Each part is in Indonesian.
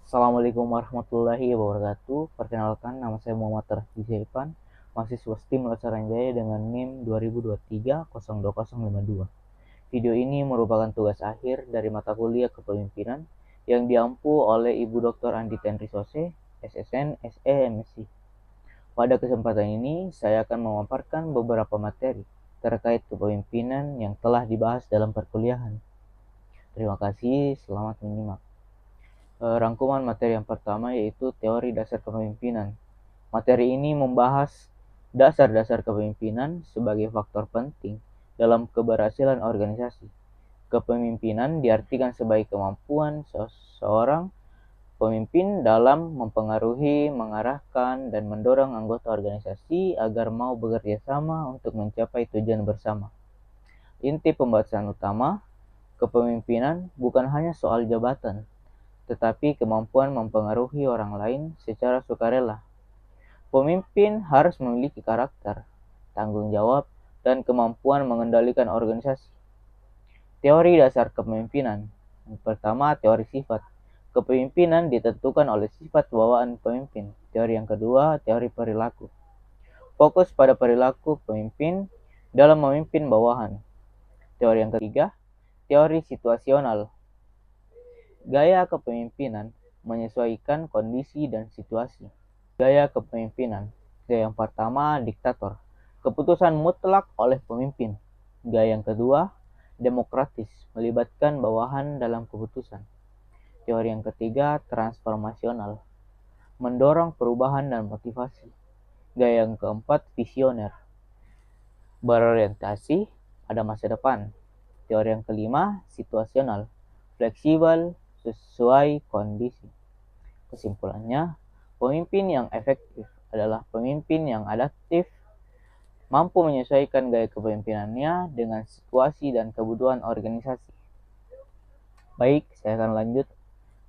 Assalamualaikum warahmatullahi wabarakatuh. Perkenalkan, nama saya Muhammad Tarfi Zaipan, mahasiswa STIM Losaranjaya dengan NIM 2023-02052. Video ini merupakan tugas akhir dari mata kuliah kepemimpinan yang diampu oleh Ibu Dr. Andi Tenrisose, SSN, SE, MSc. Pada kesempatan ini, saya akan memaparkan beberapa materi terkait kepemimpinan yang telah dibahas dalam perkuliahan. Terima kasih, selamat menyimak. Rangkuman materi yang pertama yaitu teori dasar kepemimpinan. Materi ini membahas dasar-dasar kepemimpinan sebagai faktor penting dalam keberhasilan organisasi. Kepemimpinan diartikan sebagai kemampuan seseorang pemimpin dalam mempengaruhi, mengarahkan, dan mendorong anggota organisasi agar mau bekerja sama untuk mencapai tujuan bersama. Inti pembahasan utama, kepemimpinan bukan hanya soal jabatan, tetapi kemampuan mempengaruhi orang lain secara sukarela. Pemimpin harus memiliki karakter, tanggung jawab, dan kemampuan mengendalikan organisasi. Teori dasar kepemimpinan. Yang pertama, teori sifat. Kepemimpinan ditentukan oleh sifat bawaan pemimpin. Teori yang kedua, teori perilaku. Fokus pada perilaku pemimpin dalam memimpin bawahan. Teori yang ketiga, teori situasional. Gaya kepemimpinan menyesuaikan kondisi dan situasi. Gaya kepemimpinan. Gaya yang pertama, diktator. Keputusan mutlak oleh pemimpin. Gaya yang kedua, demokratis, melibatkan bawahan dalam keputusan. Teori yang ketiga, transformasional, mendorong perubahan dan motivasi. Gaya yang keempat, visioner, berorientasi pada masa depan. Teori yang kelima, situasional, fleksibel, sesuai kondisi. Kesimpulannya, pemimpin yang efektif adalah pemimpin yang adaptif, mampu menyesuaikan gaya kepemimpinannya dengan situasi dan kebutuhan organisasi. Baik, saya akan lanjut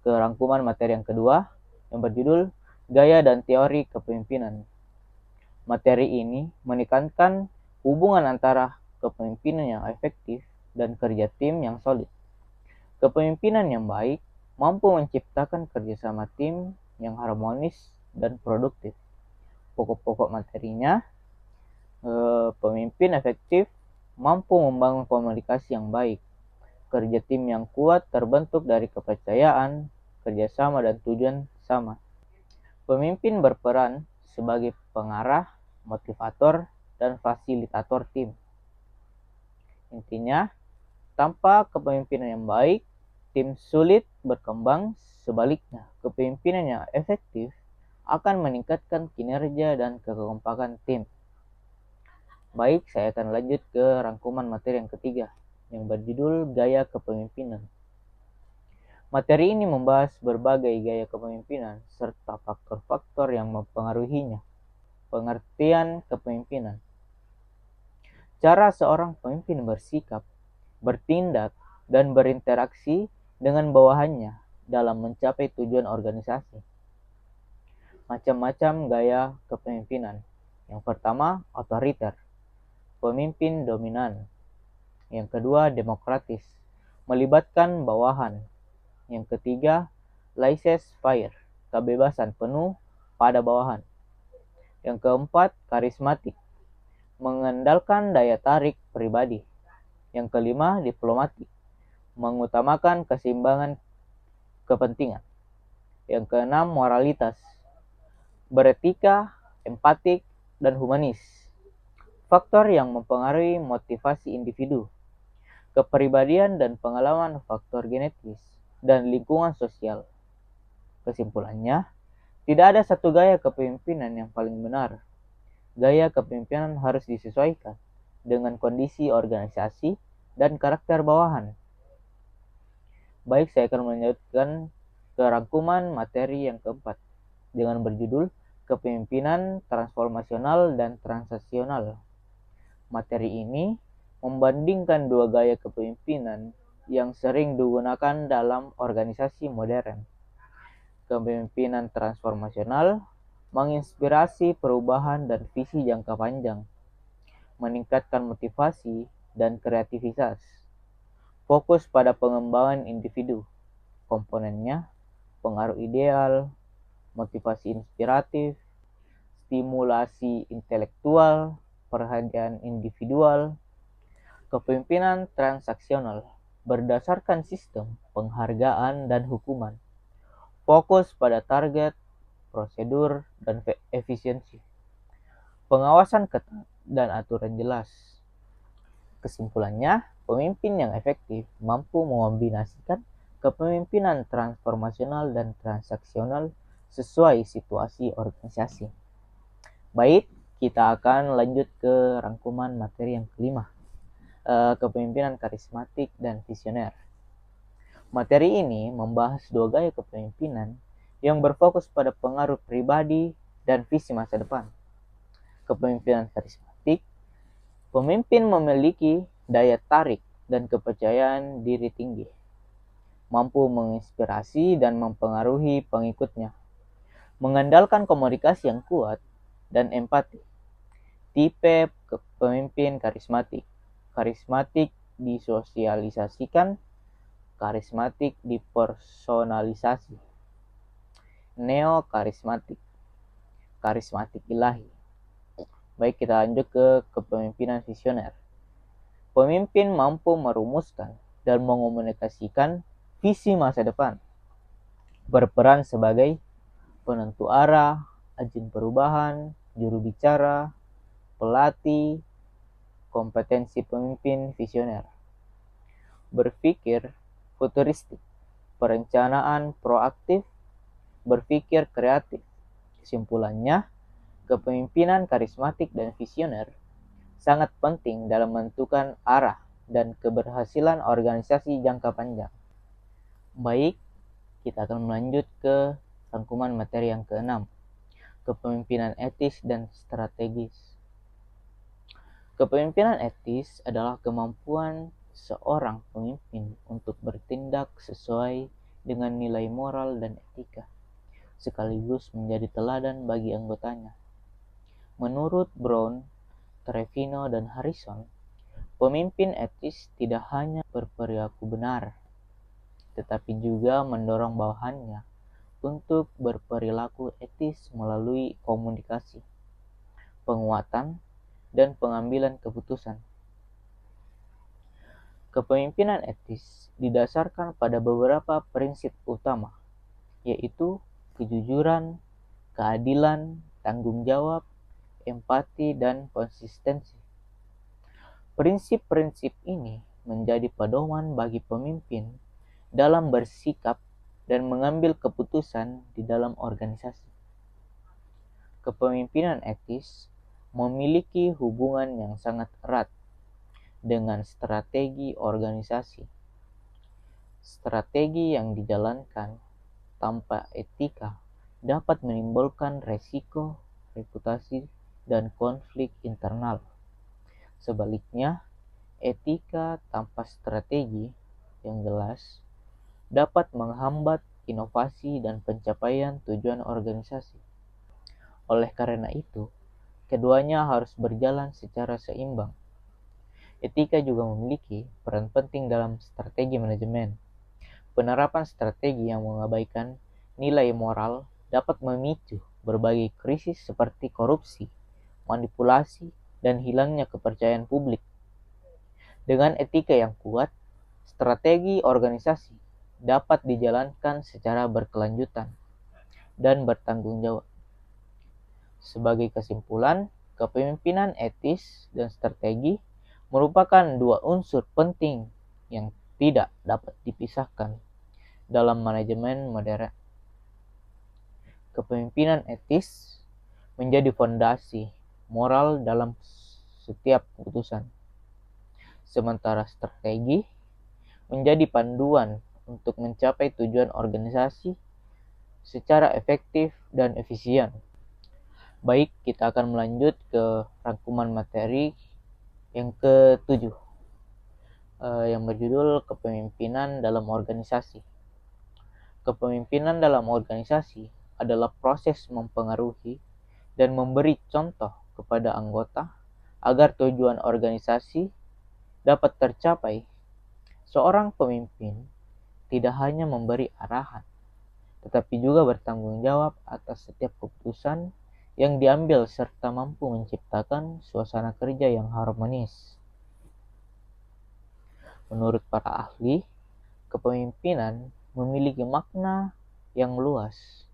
ke rangkuman materi yang kedua yang berjudul Gaya dan Teori Kepemimpinan. Materi ini menekankan hubungan antara kepemimpinan yang efektif dan kerja tim yang solid. Kepemimpinan yang baik mampu menciptakan kerjasama tim yang harmonis dan produktif. Pokok-pokok materinya, pemimpin efektif mampu membangun komunikasi yang baik. Kerja tim yang kuat terbentuk dari kepercayaan, kerjasama, dan tujuan sama. Pemimpin berperan sebagai pengarah, motivator, dan fasilitator tim. Intinya, tanpa kepemimpinan yang baik, tim sulit berkembang. Sebaliknya, kepemimpinan yang efektif akan meningkatkan kinerja dan kekompakan tim. Baik, saya akan lanjut ke rangkuman materi yang ketiga, yang berjudul Gaya Kepemimpinan. Materi ini membahas berbagai gaya kepemimpinan serta faktor-faktor yang mempengaruhinya. Pengertian kepemimpinan. Cara seorang pemimpin bersikap, bertindak, dan berinteraksi dengan bawahannya dalam mencapai tujuan organisasi. Macam-macam gaya kepemimpinan. Yang pertama, otoriter, pemimpin dominan. Yang kedua, demokratis, melibatkan bawahan. Yang ketiga, laissez-faire, kebebasan penuh pada bawahan. Yang keempat, karismatik, mengandalkan daya tarik pribadi. Yang kelima, diplomatik, mengutamakan keseimbangan kepentingan. Yang keenam, moralitas, beretika, empatik, dan humanis. Faktor yang mempengaruhi motivasi individu, kepribadian dan pengalaman, faktor genetis, dan lingkungan sosial. Kesimpulannya, tidak ada satu gaya kepemimpinan yang paling benar. Gaya kepemimpinan harus disesuaikan dengan kondisi organisasi dan karakter bawahan. Baik, saya akan melanjutkan ke rangkuman materi yang keempat dengan berjudul Kepemimpinan Transformasional dan Transaksional. Materi ini membandingkan dua gaya kepemimpinan yang sering digunakan dalam organisasi modern. Kepemimpinan transformasional menginspirasi perubahan dan visi jangka panjang, meningkatkan motivasi dan kreativitas, fokus pada pengembangan individu. Komponennya, pengaruh ideal, motivasi inspiratif, stimulasi intelektual, perhatian individual, kepemimpinan transaksional berdasarkan sistem penghargaan dan hukuman, fokus pada target, prosedur, dan efisiensi, pengawasan ketat, dan aturan jelas. Kesimpulannya, pemimpin yang efektif mampu mengombinasikan kepemimpinan transformasional dan transaksional sesuai situasi organisasi. Baik, kita akan lanjut ke rangkuman materi yang kelima, kepemimpinan karismatik dan visioner. Materi ini membahas dua gaya kepemimpinan yang berfokus pada pengaruh pribadi dan visi masa depan. Kepemimpinan karismatik, pemimpin memiliki daya tarik dan kepercayaan diri tinggi, mampu menginspirasi dan mempengaruhi pengikutnya, mengandalkan komunikasi yang kuat dan empati. Tipe kepemimpin karismatik. Karismatik disosialisasikan, karismatik dipersonalisasi. Neo-karismatik, karismatik ilahi. Baik, kita lanjut ke kepemimpinan visioner. Pemimpin mampu merumuskan dan mengomunikasikan visi masa depan, berperan sebagai penentu arah, agen perubahan, juru bicara, pelatih, kompetensi pemimpin visioner. Berpikir futuristik, perencanaan proaktif, berpikir kreatif. Kesimpulannya, kepemimpinan karismatik dan visioner sangat penting dalam menentukan arah dan keberhasilan organisasi jangka panjang. Baik, kita akan melanjut ke rangkuman materi yang keenam, kepemimpinan etis dan strategis. Kepemimpinan etis adalah kemampuan seorang pemimpin untuk bertindak sesuai dengan nilai moral dan etika, sekaligus menjadi teladan bagi anggotanya. Menurut Brown, Trevino, dan Harrison, pemimpin etis tidak hanya berperilaku benar, tetapi juga mendorong bawahannya untuk berperilaku etis melalui komunikasi, penguatan, dan pengambilan keputusan. Kepemimpinan etis didasarkan pada beberapa prinsip utama, yaitu kejujuran, keadilan, tanggung jawab, empati, dan konsistensi. Prinsip-prinsip ini menjadi pedoman bagi pemimpin dalam bersikap dan mengambil keputusan di dalam organisasi. Kepemimpinan etis memiliki hubungan yang sangat erat dengan strategi organisasi. Strategi yang dijalankan tanpa etika dapat menimbulkan resiko, reputasi, dan konflik internal. Sebaliknya, etika tanpa strategi yang jelas dapat menghambat inovasi dan pencapaian tujuan organisasi. Oleh karena itu, keduanya harus berjalan secara seimbang. Etika juga memiliki peran penting dalam strategi manajemen. Penerapan strategi yang mengabaikan nilai moral dapat memicu berbagai krisis seperti korupsi, manipulasi, dan hilangnya kepercayaan publik. Dengan etika yang kuat, strategi organisasi dapat dijalankan secara berkelanjutan dan bertanggung jawab. Sebagai kesimpulan, kepemimpinan etis dan strategi merupakan dua unsur penting yang tidak dapat dipisahkan dalam manajemen modern. Kepemimpinan etis menjadi fondasi moral dalam setiap keputusan, sementara strategi menjadi panduan untuk mencapai tujuan organisasi secara efektif dan efisien. Baik, kita akan melanjut ke rangkuman materi yang ke-7, yang berjudul kepemimpinan dalam organisasi. Kepemimpinan dalam organisasi adalah proses mempengaruhi dan memberi contoh kepada anggota agar tujuan organisasi dapat tercapai. Seorang pemimpin tidak hanya memberi arahan, tetapi juga bertanggung jawab atas setiap keputusan yang diambil serta mampu menciptakan suasana kerja yang harmonis. Menurut para ahli, kepemimpinan memiliki makna yang luas.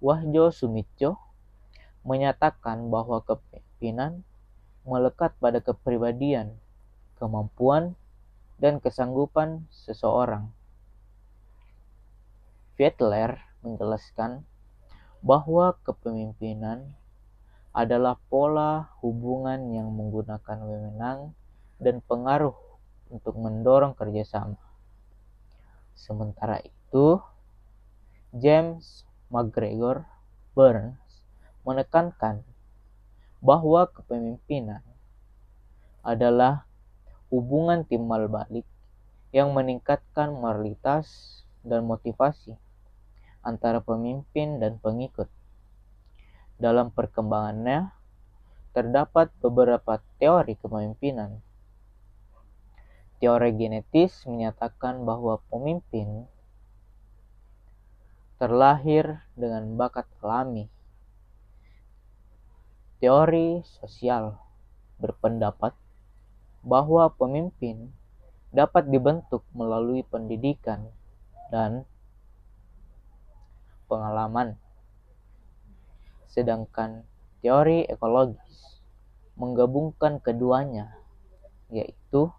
Wahjo Sumitjo menyatakan bahwa kepemimpinan melekat pada kepribadian, kemampuan, dan kesanggupan seseorang. Fiedler menjelaskan bahwa kepemimpinan adalah pola hubungan yang menggunakan wewenang dan pengaruh untuk mendorong kerjasama. Sementara itu, James McGregor Burns menekankan bahwa kepemimpinan adalah hubungan timbal balik yang meningkatkan moralitas dan motivasi antara pemimpin dan pengikut. Dalam perkembangannya, terdapat beberapa teori kepemimpinan. Teori genetis menyatakan bahwa pemimpin terlahir dengan bakat alami. Teori sosial berpendapat bahwa pemimpin dapat dibentuk melalui pendidikan dan pengalaman. Sedangkan teori ekologis menggabungkan keduanya, yaitu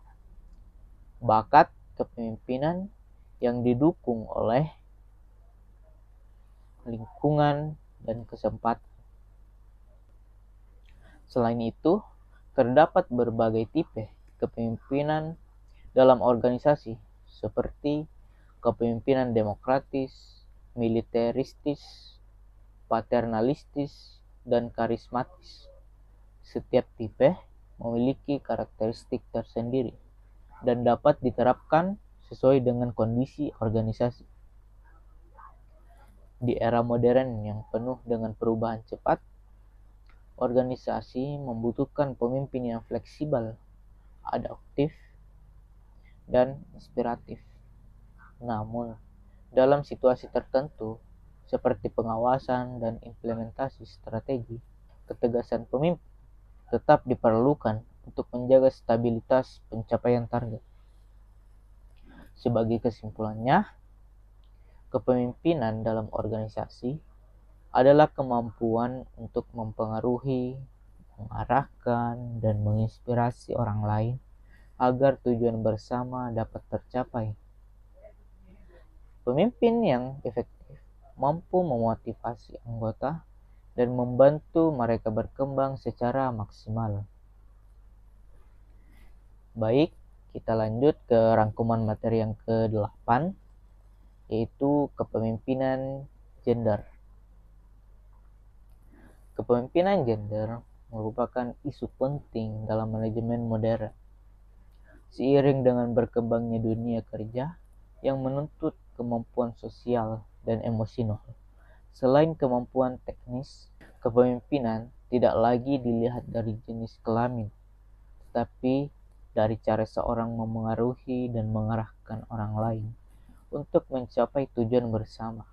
bakat kepemimpinan yang didukung oleh lingkungan dan kesempatan. Selain itu, terdapat berbagai tipe kepemimpinan dalam organisasi, seperti kepemimpinan demokratis, militeristis, paternalistis, dan karismatis. Setiap tipe memiliki karakteristik tersendiri dan dapat diterapkan sesuai dengan kondisi organisasi. Di era modern yang penuh dengan perubahan cepat, organisasi membutuhkan pemimpin yang fleksibel, adaptif, dan inspiratif. Namun, dalam situasi tertentu, seperti pengawasan dan implementasi strategi, ketegasan pemimpin tetap diperlukan untuk menjaga stabilitas pencapaian target. Sebagai kesimpulannya, kepemimpinan dalam organisasi adalah kemampuan untuk mempengaruhi, mengarahkan, dan menginspirasi orang lain agar tujuan bersama dapat tercapai. Pemimpin yang efektif mampu memotivasi anggota dan membantu mereka berkembang secara maksimal. Baik, kita lanjut ke rangkuman materi yang ke-8, yaitu kepemimpinan gender. Kepemimpinan gender merupakan isu penting dalam manajemen modern. Seiring dengan berkembangnya dunia kerja yang menuntut kemampuan sosial dan emosional, selain kemampuan teknis, kepemimpinan tidak lagi dilihat dari jenis kelamin, tetapi dari cara seorang memengaruhi dan mengarahkan orang lain untuk mencapai tujuan bersama.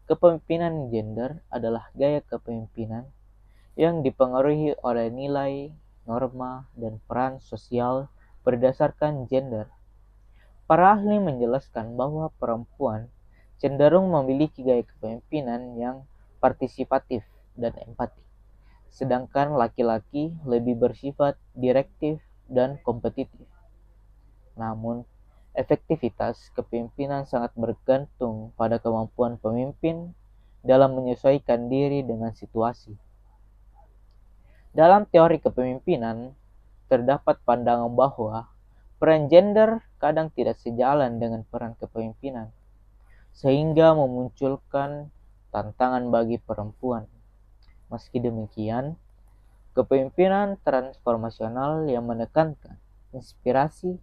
Kepemimpinan gender adalah gaya kepemimpinan yang dipengaruhi oleh nilai, norma, dan peran sosial berdasarkan gender. Para ahli menjelaskan bahwa perempuan cenderung memiliki gaya kepemimpinan yang partisipatif dan empati, sedangkan laki-laki lebih bersifat direktif dan kompetitif. Namun, efektivitas kepemimpinan sangat bergantung pada kemampuan pemimpin dalam menyesuaikan diri dengan situasi. Dalam teori kepemimpinan, terdapat pandangan bahwa peran gender kadang tidak sejalan dengan peran kepemimpinan, sehingga memunculkan tantangan bagi perempuan. Meski demikian, kepemimpinan transformasional yang menekankan inspirasi,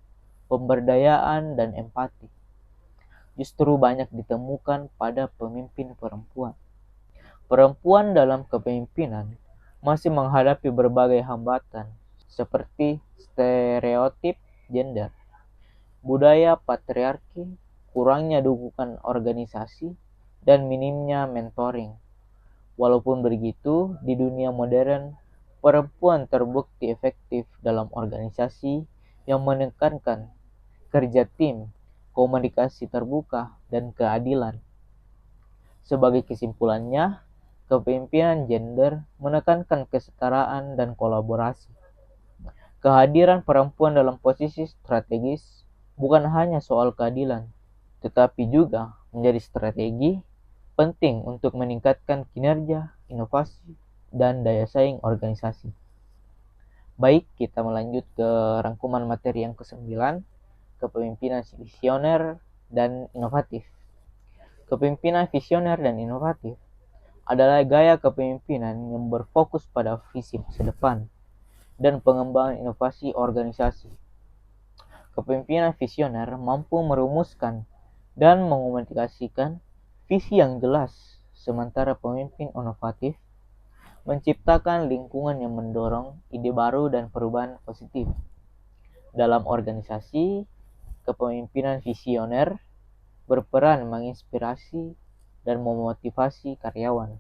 pemberdayaan, dan empati justru banyak ditemukan pada pemimpin perempuan. Perempuan dalam kepemimpinan masih menghadapi berbagai hambatan seperti stereotip gender, budaya patriarki, kurangnya dukungan organisasi dan minimnya mentoring. Walaupun begitu, di dunia modern, perempuan terbukti efektif dalam organisasi yang menekankan kerja tim, komunikasi terbuka, dan keadilan. Sebagai kesimpulannya, kepemimpinan gender menekankan kesetaraan dan kolaborasi. Kehadiran perempuan dalam posisi strategis bukan hanya soal keadilan, tetapi juga menjadi strategi penting untuk meningkatkan kinerja, inovasi, dan daya saing organisasi. Baik, kita melanjut ke rangkuman materi yang ke-9, kepemimpinan visioner dan inovatif. Kepemimpinan visioner dan inovatif adalah gaya kepemimpinan yang berfokus pada visi masa depan dan pengembangan inovasi organisasi. Kepemimpinan visioner mampu merumuskan dan mengomunikasikan visi yang jelas, sementara pemimpin inovatif menciptakan lingkungan yang mendorong ide baru dan perubahan positif. Dalam organisasi, kepemimpinan visioner berperan menginspirasi dan memotivasi karyawan,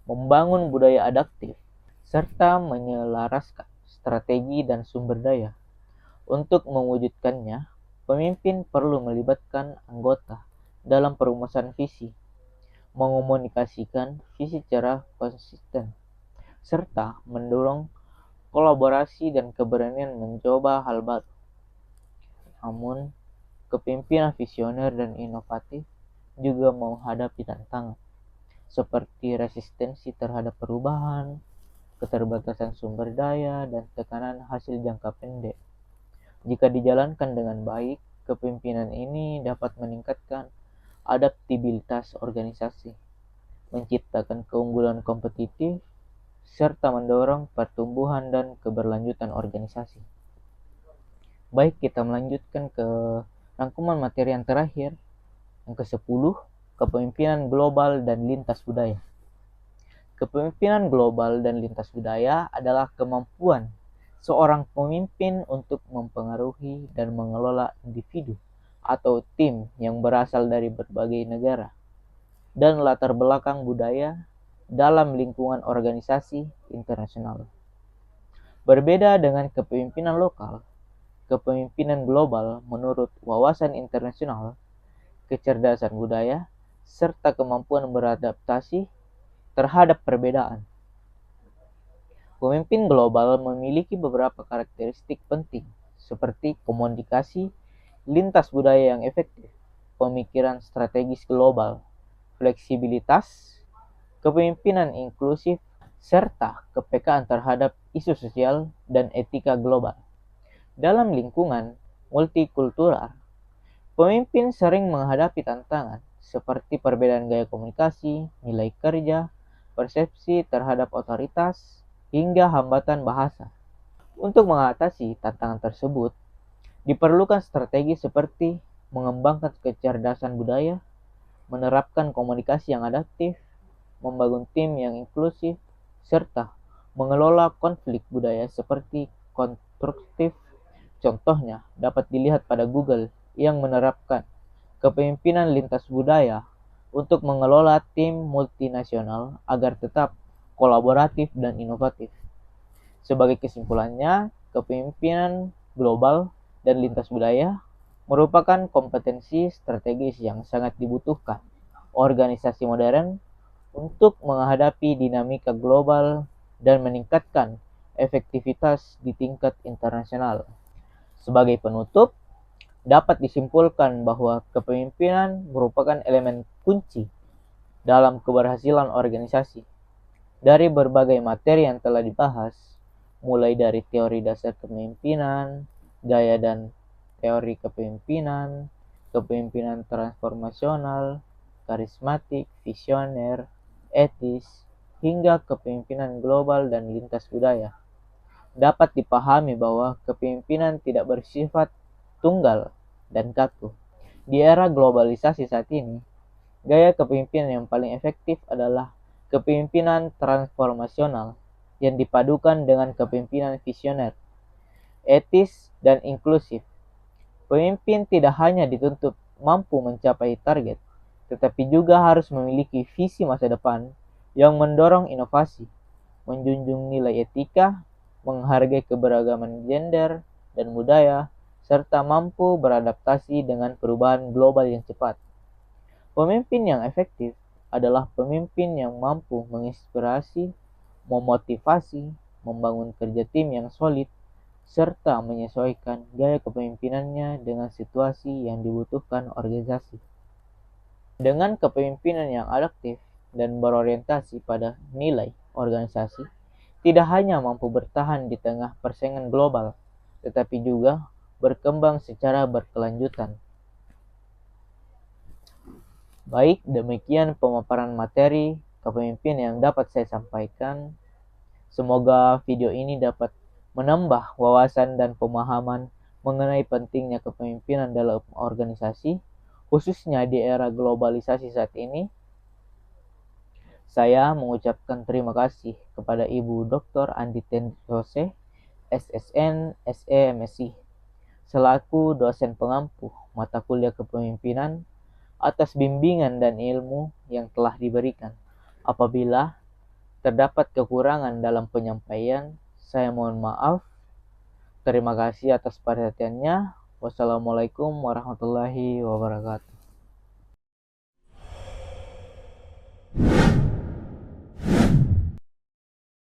membangun budaya adaptif, serta menyelaraskan strategi dan sumber daya. Untuk mewujudkannya, pemimpin perlu melibatkan anggota dalam perumusan visi, mengomunikasikan visi secara konsisten, serta mendorong kolaborasi dan keberanian mencoba hal baru. Namun, kepemimpinan visioner dan inovatif juga menghadapi tantangan, seperti resistensi terhadap perubahan, keterbatasan sumber daya, dan tekanan hasil jangka pendek. Jika dijalankan dengan baik, kepemimpinan ini dapat meningkatkan adaptabilitas organisasi, menciptakan keunggulan kompetitif, serta mendorong pertumbuhan dan keberlanjutan organisasi. Baik, kita melanjutkan ke rangkuman materi yang terakhir, yang ke-10, kepemimpinan global dan lintas budaya. Kepemimpinan global dan lintas budaya adalah kemampuan seorang pemimpin untuk mempengaruhi dan mengelola individu atau tim yang berasal dari berbagai negara dan latar belakang budaya dalam lingkungan organisasi internasional. Berbeda dengan kepemimpinan lokal, kepemimpinan global menurut wawasan internasional, kecerdasan budaya, serta kemampuan beradaptasi terhadap perbedaan. Pemimpin global memiliki beberapa karakteristik penting, seperti komunikasi lintas budaya yang efektif, pemikiran strategis global, fleksibilitas, kepemimpinan inklusif, serta kepekaan terhadap isu sosial dan etika global. Dalam lingkungan multikultural, pemimpin sering menghadapi tantangan seperti perbedaan gaya komunikasi, nilai kerja, persepsi terhadap otoritas, hingga hambatan bahasa. Untuk mengatasi tantangan tersebut, diperlukan strategi seperti mengembangkan kecerdasan budaya, menerapkan komunikasi yang adaptif, membangun tim yang inklusif, serta mengelola konflik budaya seperti konstruktif. Contohnya dapat dilihat pada Google yang menerapkan kepemimpinan lintas budaya untuk mengelola tim multinasional agar tetap kolaboratif dan inovatif. Sebagai kesimpulannya, kepemimpinan global dan lintas budaya merupakan kompetensi strategis yang sangat dibutuhkan organisasi modern untuk menghadapi dinamika global dan meningkatkan efektivitas di tingkat internasional. Sebagai penutup, dapat disimpulkan bahwa kepemimpinan merupakan elemen kunci dalam keberhasilan organisasi. Dari berbagai materi yang telah dibahas, mulai dari teori dasar kepemimpinan, gaya dan teori kepemimpinan, kepemimpinan transformasional, karismatik, visioner, etis, hingga kepemimpinan global dan lintas budaya, dapat dipahami bahwa kepemimpinan tidak bersifat tunggal dan kaku. Di era globalisasi saat ini, gaya kepemimpinan yang paling efektif adalah kepemimpinan transformasional yang dipadukan dengan kepemimpinan visioner, etis, dan inklusif. Pemimpin tidak hanya dituntut mampu mencapai target, tetapi juga harus memiliki visi masa depan yang mendorong inovasi, menjunjung nilai etika, menghargai keberagaman gender dan budaya, serta mampu beradaptasi dengan perubahan global yang cepat. Pemimpin yang efektif adalah pemimpin yang mampu menginspirasi, memotivasi, membangun kerja tim yang solid, serta menyesuaikan gaya kepemimpinannya dengan situasi yang dibutuhkan organisasi. Dengan kepemimpinan yang adaptif dan berorientasi pada nilai organisasi, tidak hanya mampu bertahan di tengah persaingan global, tetapi juga berkembang secara berkelanjutan. Baik, demikian pemaparan materi kepemimpinan yang dapat saya sampaikan. Semoga video ini dapat menambah wawasan dan pemahaman mengenai pentingnya kepemimpinan dalam organisasi, khususnya di era globalisasi saat ini. Saya mengucapkan terima kasih kepada Ibu Dr. Andi Tenrose, SSN, SE, MSI, selaku dosen pengampu mata kuliah kepemimpinan atas bimbingan dan ilmu yang telah diberikan. Apabila terdapat kekurangan dalam penyampaian, saya mohon maaf. Terima kasih atas perhatiannya. Wassalamualaikum warahmatullahi wabarakatuh.